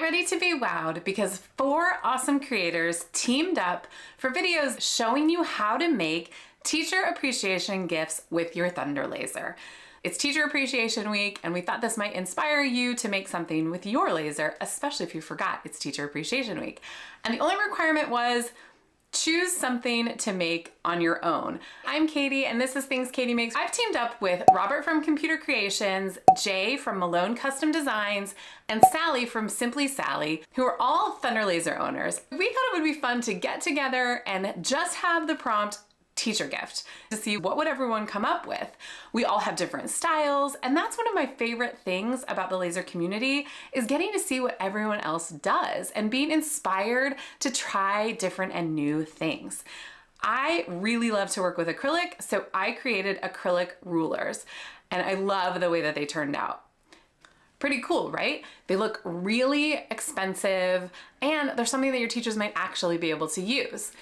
Get ready to be wowed because 4 awesome creators teamed up for videos showing you how to make teacher appreciation gifts with your Thunder laser. It's Teacher Appreciation Week, and we thought this might inspire you to make something with your laser, especially if you forgot it's Teacher Appreciation Week. And the only requirement was choose something to make on your own. I'm Katie, and this is Things Katie Makes. I've teamed up with Robert from Computer Creations, Jay from Malone Custom Designs, and Sally from Simply Sally, who are all Thunder Laser owners. We thought it would be fun to get together and just have the prompt teacher gift to see what would everyone come up with. We all have different styles, and that's one of my favorite things about the laser community is getting to see what everyone else does and being inspired to try different and new things. I really love to work with acrylic, so I created acrylic rulers, and I love the way that they turned out. Pretty cool, right? They look really expensive, and they're something that your teachers might actually be able to use.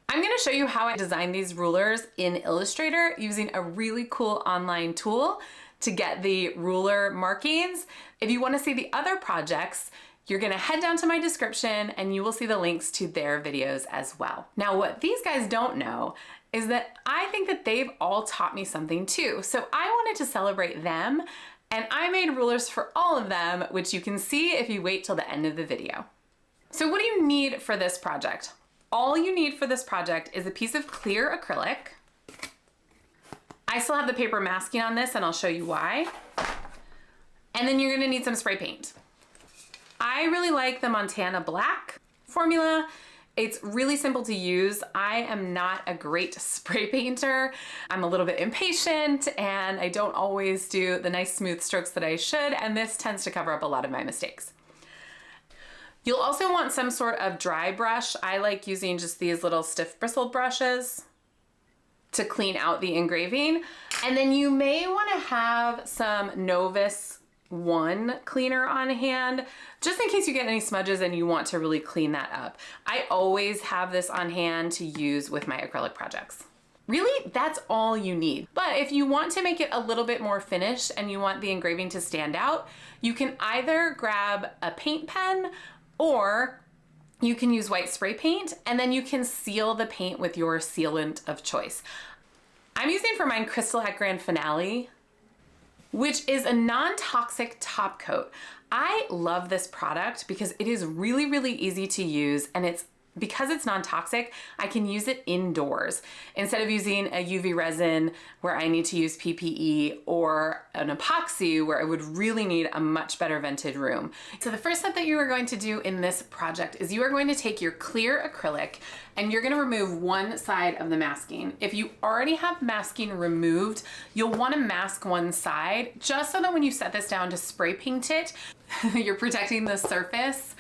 I'm going to show you how I designed these rulers in Illustrator using a really cool online tool to get the ruler markings. If you want to see the other projects, you're going to head down to my description and you will see the links to their videos as well. Now, what these guys don't know is that I think that they've all taught me something too. So I wanted to celebrate them, and I made rulers for all of them, which you can see if you wait till the end of the video. So what do you need for this project? All you need for this project is a piece of clear acrylic. I still have the paper masking on this, and I'll show you why. And then you're gonna need some spray paint. I really like the Montana Black formula. It's really simple to use. I am not a great spray painter. I'm a little bit impatient, and I don't always do the nice smooth strokes that I should, and this tends to cover up a lot of my mistakes. You'll also want some sort of dry brush. I like using just these little stiff bristle brushes to clean out the engraving. And then you may want to have some Novus 1 cleaner on hand, just in case you get any smudges and you want to really clean that up. I always have this on hand to use with my acrylic projects. Really, that's all you need. But if you want to make it a little bit more finished and you want the engraving to stand out, you can either grab a paint pen or you can use white spray paint, and then you can seal the paint with your sealant of choice. I'm using for mine Crystal at Grande Finale, which is a non-toxic top coat. I love this product because it is really, really easy to use, and because it's non-toxic, I can use it indoors instead of using a UV resin where I need to use PPE or an epoxy where I would really need a much better vented room. So the first step that you are going to do in this project is you are going to take your clear acrylic and you're going to remove one side of the masking. If you already have masking removed, you'll want to mask one side just so that when you set this down to spray paint it, you're protecting the surface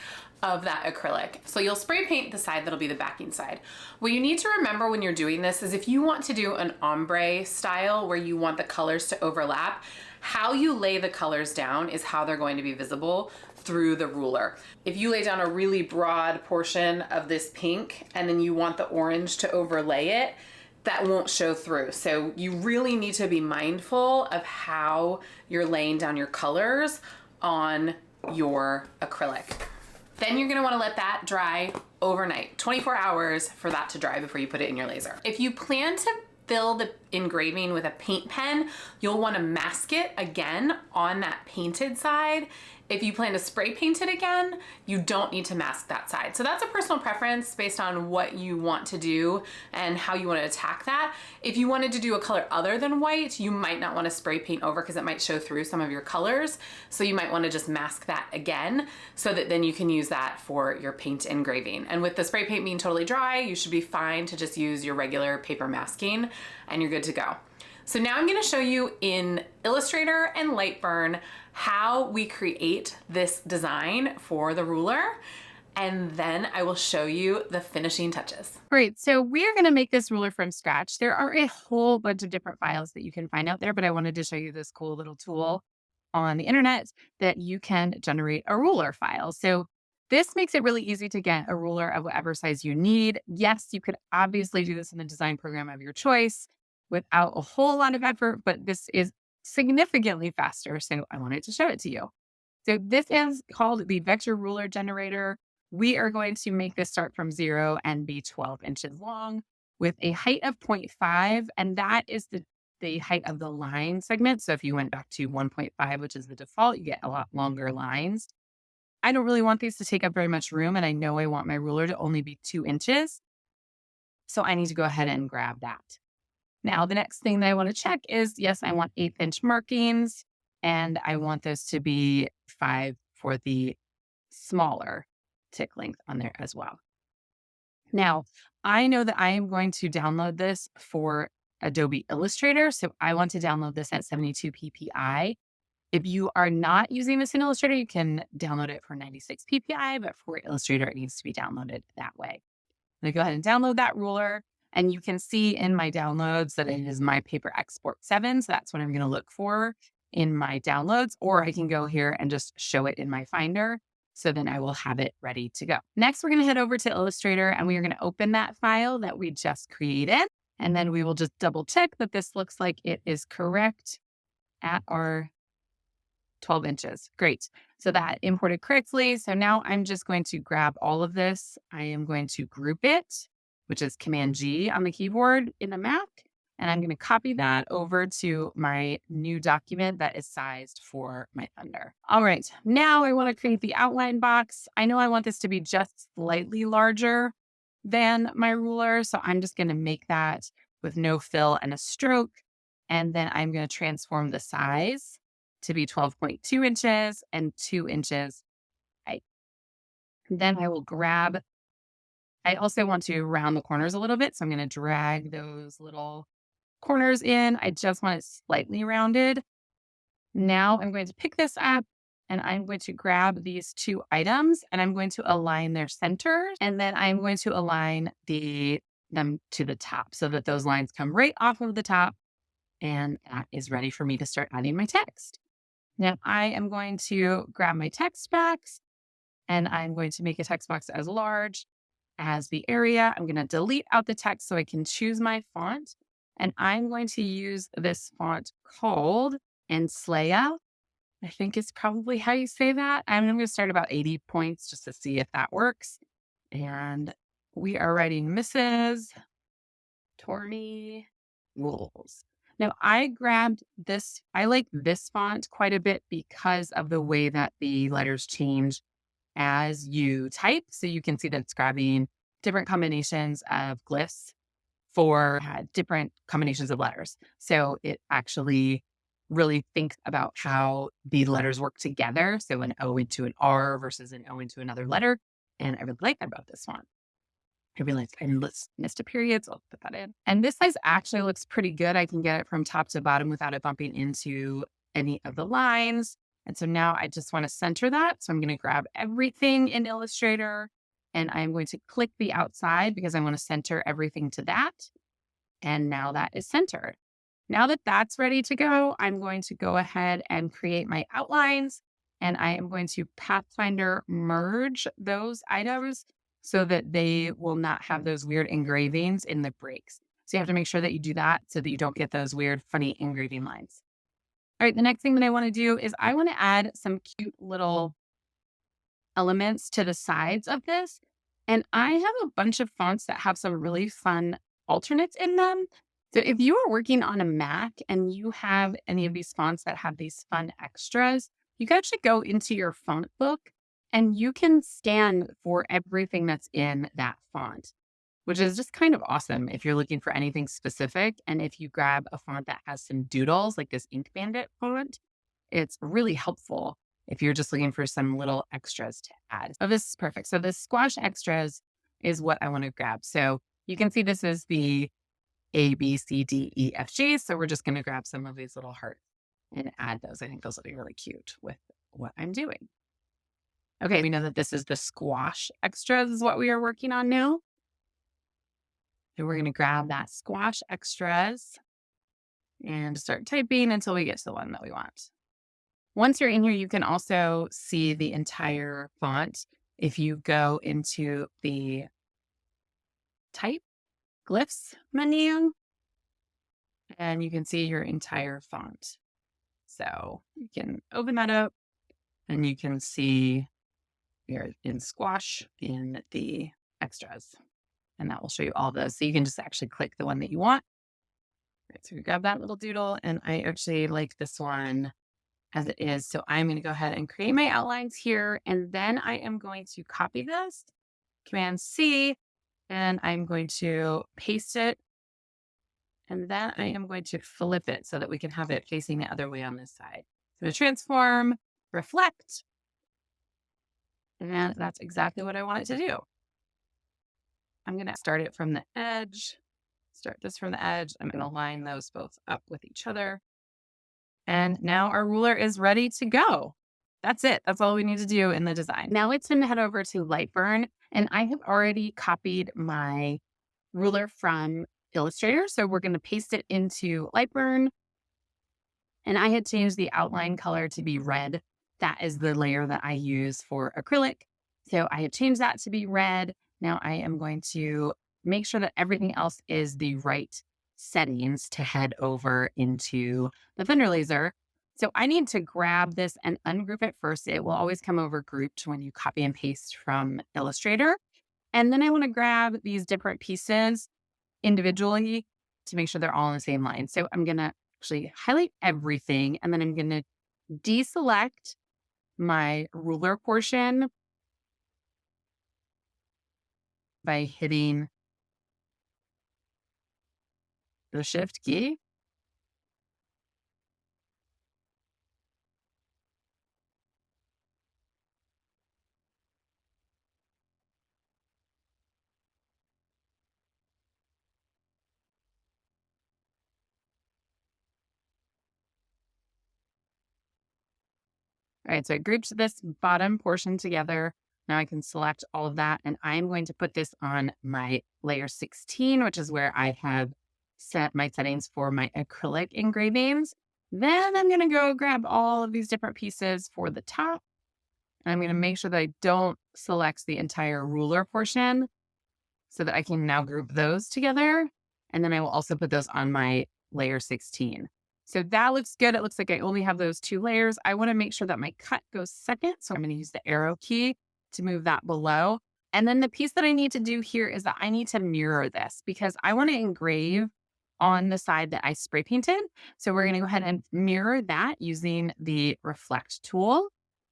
of that acrylic. So you'll spray paint the side that'll be the backing side. What you need to remember when you're doing this is if you want to do an ombre style where you want the colors to overlap, how you lay the colors down is how they're going to be visible through the ruler. If you lay down a really broad portion of this pink and then you want the orange to overlay it, that won't show through. So you really need to be mindful of how you're laying down your colors on your acrylic. Then you're gonna wanna let that dry overnight, 24 hours for that to dry before you put it in your laser. If you plan to fill the engraving with a paint pen, you'll wanna mask it again on that painted side. If you plan to spray paint it again, you don't need to mask that side. So that's a personal preference based on what you want to do and how you want to attack that. If you wanted to do a color other than white, you might not want to spray paint over because it might show through some of your colors. So you might want to just mask that again so that then you can use that for your paint engraving. And with the spray paint being totally dry, you should be fine to just use your regular paper masking and you're good to go. So now I'm going to show you in Illustrator and LightBurn how we create this design for the ruler, and then I will show you the finishing touches. Great. So we are going to make this ruler from scratch. There are a whole bunch of different files that you can find out there, but I wanted to show you this cool little tool on the internet that you can generate a ruler file. So this makes it really easy to get a ruler of whatever size you need. Yes, you could obviously do this in the design program of your choice without a whole lot of effort, but this is significantly faster. So I wanted to show it to you. So this is called the vector ruler generator. We are going to make this start from 0 and be 12 inches long with a height of 0.5. And that is the height of the line segment. So if you went back to 1.5, which is the default, you get a lot longer lines. I don't really want these to take up very much room. And I know I want my ruler to only be 2 inches. So I need to go ahead and grab that. Now, the next thing that I want to check is, yes, I want 1/8 inch markings, and I want those to be 5 for the smaller tick length on there as well. Now, I know that I am going to download this for Adobe Illustrator, so I want to download this at 72 ppi. If you are not using this in Illustrator, you can download it for 96 ppi, but for Illustrator, it needs to be downloaded that way. I'm going to go ahead and download that ruler. And you can see in my downloads that it is my paper export 7. So that's what I'm going to look for in my downloads. Or I can go here and just show it in my Finder. So then I will have it ready to go. Next, we're going to head over to Illustrator and we are going to open that file that we just created. And then we will just double check that this looks like it is correct at our 12 inches. Great. So that imported correctly. So now I'm just going to grab all of this. I am going to group it, which is Command G on the keyboard in the Mac. And I'm going to copy that over to my new document that is sized for my Thunder. All right. Now I want to create the outline box. I know I want this to be just slightly larger than my ruler. So I'm just going to make that with no fill and a stroke. And then I'm going to transform the size to be 12.2 inches and 2 inches height. Then I will grab, I also want to round the corners a little bit. So I'm going to drag those little corners in. I just want it slightly rounded. Now I'm going to pick this up and I'm going to grab these 2 items and I'm going to align their centers. And then I'm going to align them to the top so that those lines come right off of the top. And that is ready for me to start adding my text. Now I am going to grab my text box and I'm going to make a text box as large as the area. I'm going to delete out the text so I can choose my font. And I'm going to use this font called Enslaya. I think is probably how you say that. I'm going to start about 80 points just to see if that works. And we are writing Mrs. Torney Rules. Now, I grabbed this. I like this font quite a bit because of the way that the letters change as you type. So you can see that it's grabbing different combinations of glyphs for different combinations of letters. So it actually really thinks about how the letters work together. So an O into an R versus an O into another letter. And I really like that about this font. I realized I missed a period, so I'll put that in. And this size actually looks pretty good. I can get it from top to bottom without it bumping into any of the lines. And so now I just want to center that. So I'm going to grab everything in Illustrator and I'm going to click the outside because I want to center everything to that. And now that is centered. Now that that's ready to go, I'm going to go ahead and create my outlines. And I am going to Pathfinder merge those items so that they will not have those weird engravings in the breaks. So you have to make sure that you do that so that you don't get those weird, funny engraving lines. All right, the next thing that I want to do is I want to add some cute little elements to the sides of this. And I have a bunch of fonts that have some really fun alternates in them. So if you are working on a Mac and you have any of these fonts that have these fun extras, you can actually go into your font book and you can scan for everything that's in that font, which is just kind of awesome if you're looking for anything specific. And if you grab a font that has some doodles, like this Ink Bandit font, it's really helpful if you're just looking for some little extras to add. Oh, this is perfect. So the squash extras is what I want to grab. So you can see this is the A, B, C, D, E, F, G. So we're just going to grab some of these little hearts and add those. I think those will be really cute with what I'm doing. Okay, we know that this is the squash extras is what we are working on now. So we're going to grab that squash extras and start typing until we get to the one that we want. Once you're in here, you can also see the entire font. If you go into the type glyphs menu, and you can see your entire font. So you can open that up And you can see here in squash in the extras. And that will show you all those. So you can just actually click the one that you want. Right, so you grab that little doodle, and I actually like this one as it is. So I'm going to go ahead and create my outlines here. And then I am going to copy this, Command C, and I'm going to paste it. And then I am going to flip it so that we can have it facing the other way on this side. So transform, reflect, and that's exactly what I want it to do. I'm going to start it from the edge, start this from the edge. I'm going to line those both up with each other. And now our ruler is ready to go. That's it. That's all we need to do in the design. Now it's going to head over to LightBurn, and I have already copied my ruler from Illustrator. So we're going to paste it into LightBurn. And I had changed the outline color to be red. That is the layer that I use for acrylic. So I had changed that to be red. Now I am going to make sure that everything else is the right settings to head over into the Thunder Laser. So I need to grab this and ungroup it first. It will always come over grouped when you copy and paste from Illustrator. And then I want to grab these different pieces individually to make sure they're all in the same line. So I'm going to actually highlight everything, and then I'm going to deselect my ruler portion by hitting the Shift key. All right, so I grouped this bottom portion together. Now I can select all of that, and I'm going to put this on my layer 16, which is where I have set my settings for my acrylic engravings. Then I'm going to go grab all of these different pieces for the top. I'm going to make sure that I don't select the entire ruler portion so that I can now group those together. And then I will also put those on my layer 16. So that looks good. It looks like I only have those 2 layers. I want to make sure that my cut goes second. So I'm going to use the arrow key to move that below. And then the piece that I need to do here is that I need to mirror this because I want to engrave on the side that I spray painted. So we're going to go ahead and mirror that using the reflect tool.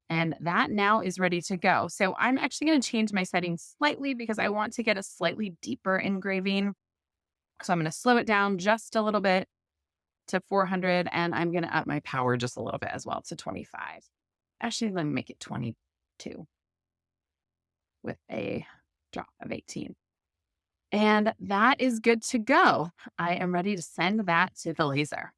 And that now is ready to go. So I'm actually going to change my settings slightly because I want to get a slightly deeper engraving. So I'm going to slow it down just a little bit to 400, and I'm going to up my power just a little bit as well to 25. Actually, let me make it 22 with a drop of 18. And that is good to go. I am ready to send that to the laser.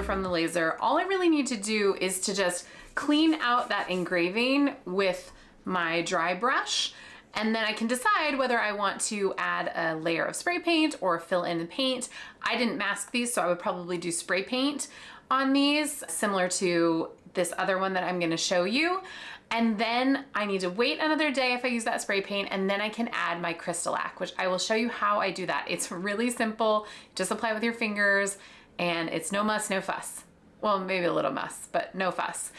From the laser, all I really need to do is to just clean out that engraving with my dry brush, and then I can decide whether I want to add a layer of spray paint or fill in the paint. I didn't mask these, so I would probably do spray paint on these, similar to this other one that I'm going to show you. And then I need to wait another day if I use that spray paint, and then I can add my Crystalac, which I will show you how I do that. It's really simple. Just apply with your fingers. And it's no muss, no fuss. Well, maybe a little muss, but no fuss.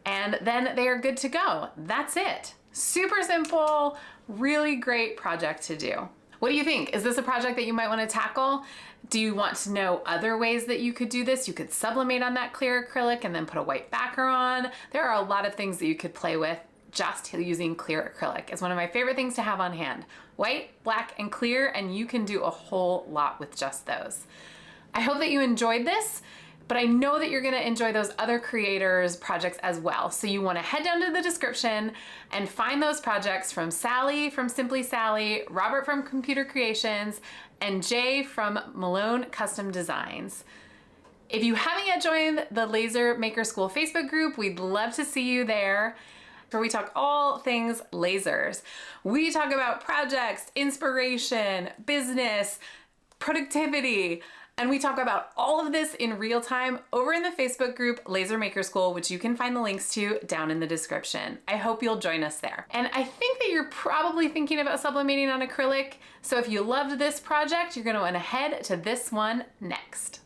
And then they are good to go. That's it. Super simple, really great project to do. What do you think? Is this a project that you might want to tackle? Do you want to know other ways that you could do this? You could sublimate on that clear acrylic and then put a white backer on. There are a lot of things that you could play with just using clear acrylic. It's one of my favorite things to have on hand. White, black, and clear, and you can do a whole lot with just those. I hope that you enjoyed this. But I know that you're gonna enjoy those other creators' projects as well. So you wanna head down to the description and find those projects from Sally from Simply Sally, Robert from Computer Creations, and Jay from Malone Custom Designs. If you haven't yet joined the Laser Maker School Facebook group, we'd love to see you there, where we talk all things lasers. We talk about projects, inspiration, business, productivity, and we talk about all of this in real time over in the Facebook group Laser Maker School, which you can find the links to down in the description. I hope you'll join us there. And I think that you're probably thinking about sublimating on acrylic. So if you loved this project, you're gonna wanna head to this one next.